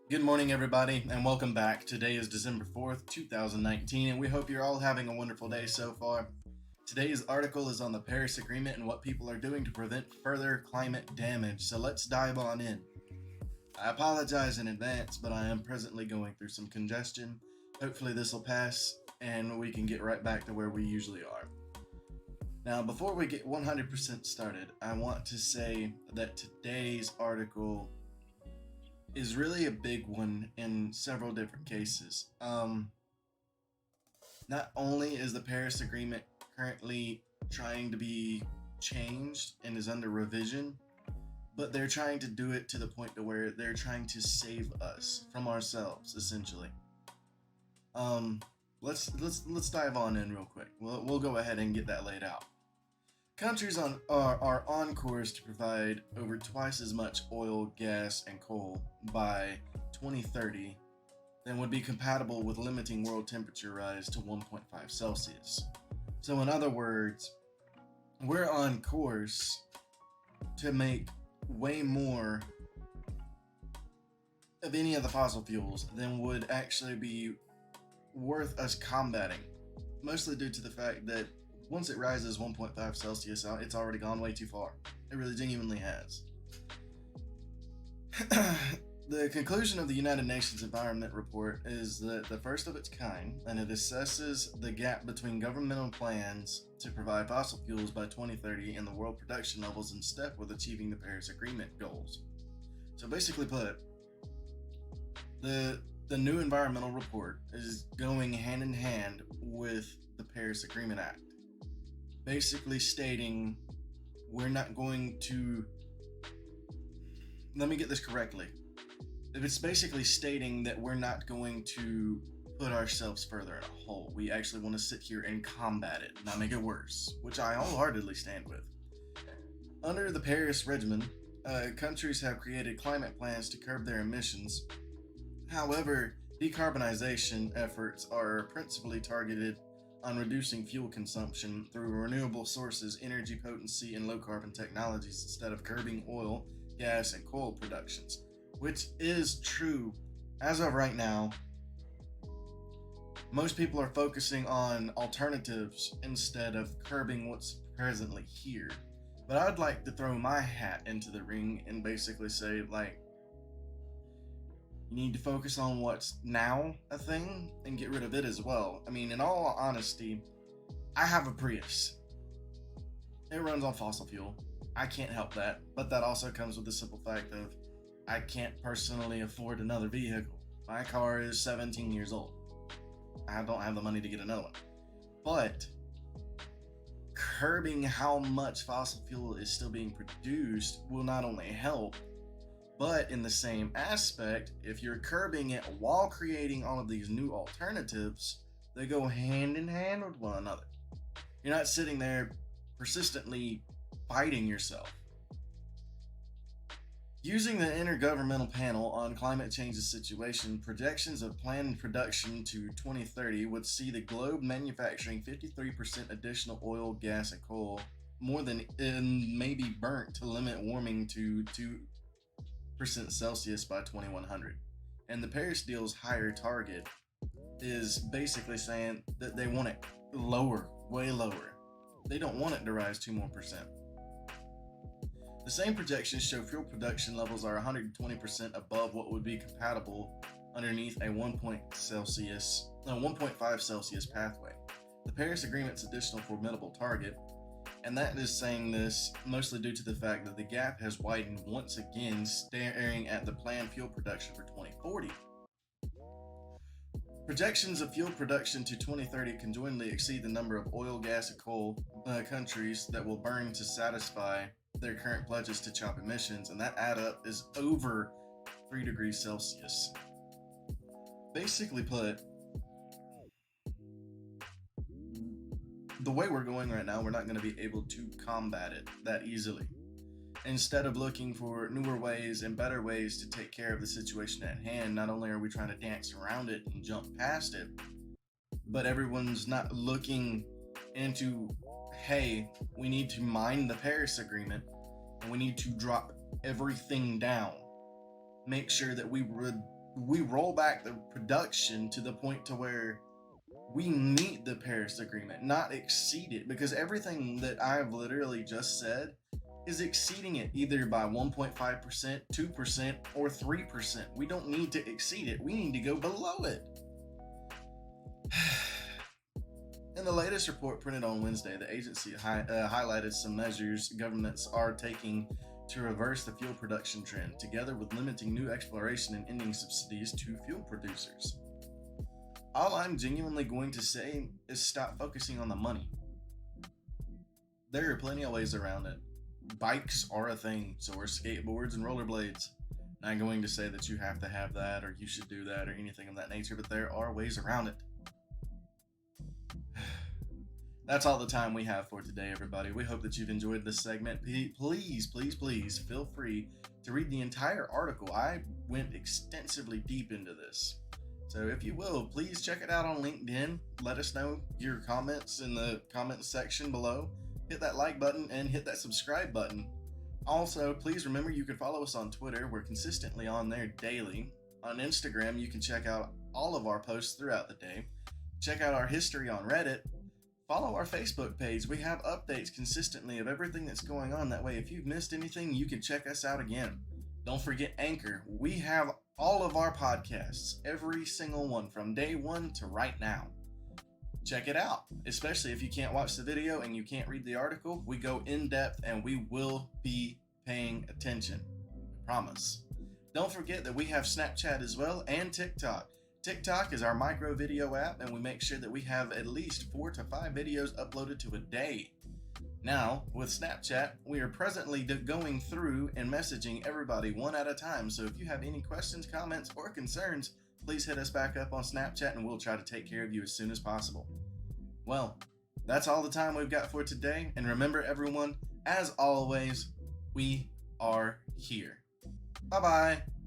Good morning, everybody, and welcome back. Today is December 4th, 2019, and we hope you're all having a wonderful day so far. Today's article is on the Paris Agreement and what people are doing to prevent further climate damage, so let's dive on in. I apologize in advance, but I am presently going through some congestion. Hopefully, this will pass and we can get right back to where we usually are. Now, before we get 100% started, I want to say that today's article is really a big one in several different cases. Not only is the Paris Agreement currently trying to be changed and is under revision, but they're trying to do it to the point to where they're trying to save us from ourselves, essentially. Um, let's dive on in real quick. We'll go ahead and get that laid out. Countries are on course to provide over twice as much oil, gas, and coal by 2030 than would be compatible with limiting world temperature rise to 1.5 Celsius. So, in other words, we're on course to make way more of any of the fossil fuels than would actually be worth us combating, mostly due to the fact that once it rises 1.5 Celsius out, it's already gone way too far. It really genuinely has. The conclusion of the United Nations Environment Report is that the first of its kind, and it assesses the gap between governmental plans to provide fossil fuels by 2030 and the world production levels in step with achieving the Paris Agreement goals. So basically put, the new environmental report is going hand in hand with the Paris Agreement Act, basically stating we're not going to, let me get this correctly. It's basically stating that we're not going to put ourselves further in a hole. We actually want to sit here and combat it, not make it worse, which I wholeheartedly stand with. Under the Paris regimen, countries have created climate plans to curb their emissions. However, decarbonization efforts are principally targeted on reducing fuel consumption through renewable sources, energy potency, and low carbon technologies instead of curbing oil, gas, and coal productions, which is true as of right now. Most people are focusing on alternatives instead of curbing what's presently here. But I'd like to throw my hat into the ring and basically say, like, you need to focus on what's now a thing and get rid of it as well. I mean, in all honesty, I have a Prius. It runs on fossil fuel. I can't help that, but that also comes with the simple fact of I can't personally afford another vehicle. My car is 17 years old. I don't have the money to get another one. But curbing how much fossil fuel is still being produced will not only help, but in the same aspect, if you're curbing it while creating all of these new alternatives, they go hand in hand with one another. You're not sitting there persistently fighting yourself. Using the Intergovernmental Panel on Climate Change's situation, projections of planned production to 2030 would see the globe manufacturing 53% additional oil, gas, and coal, more than may be burnt to limit warming to 2% Celsius by 2100. And the Paris deal's higher target is basically saying that they want it lower, way lower. They don't want it to rise 2 more percent. The same projections show fuel production levels are 120% above what would be compatible underneath a 1.5 Celsius pathway. The Paris Agreement's additional formidable target, and that is saying this mostly due to the fact that the gap has widened once again, staring at the planned fuel production for 2040. Projections of fuel production to 2030 conjointly exceed the number of oil, gas, and coal countries that will burn to satisfy their current pledges to chop emissions, and that add up is over 3 degrees Celsius. Basically put, the way we're going right now, we're not going to be able to combat it that easily. Instead of looking for newer ways and better ways to take care of the situation at hand, not only are we trying to dance around it and jump past it, but everyone's not looking into, hey, we need to mind the Paris Agreement and we need to drop everything down. Make sure that we we roll back the production to the point to where we meet the Paris Agreement, not exceed it, because everything that I've literally just said is exceeding it either by 1.5%, 2%, or 3%. We don't need to exceed it, we need to go below it. In the latest report printed on Wednesday, the agency highlighted some measures governments are taking to reverse the fuel production trend, together with limiting new exploration and ending subsidies to fuel producers. All I'm genuinely going to say is stop focusing on the money. There are plenty of ways around it. Bikes are a thing, so are skateboards and rollerblades. Not going to say that you have to have that or you should do that or anything of that nature, but there are ways around it. That's all the time we have for today, everybody. We hope that you've enjoyed this segment. Please, please, please feel free to read the entire article. I went extensively deep into this. So if you will, please check it out on LinkedIn. Let us know your comments in the comments section below. Hit that like button and hit that subscribe button. Also, please remember you can follow us on Twitter. We're consistently on there daily. On Instagram, you can check out all of our posts throughout the day. Check out our history on Reddit. Follow our Facebook page. We have updates consistently of everything that's going on. That way, if you've missed anything, you can check us out again. Don't forget Anchor. We have all of our podcasts, every single one from day one to right now. Check it out, especially if you can't watch the video and you can't read the article. We go in depth and we will be paying attention. I promise. Don't forget that we have Snapchat as well and TikTok. TikTok is our micro video app, and we make sure that we have at least 4 to 5 videos uploaded to a day. Now, with Snapchat, we are presently going through and messaging everybody one at a time, so if you have any questions, comments, or concerns, please hit us back up on Snapchat and we'll try to take care of you as soon as possible. Well, that's all the time we've got for today, and remember everyone, as always, we are here. Bye-bye!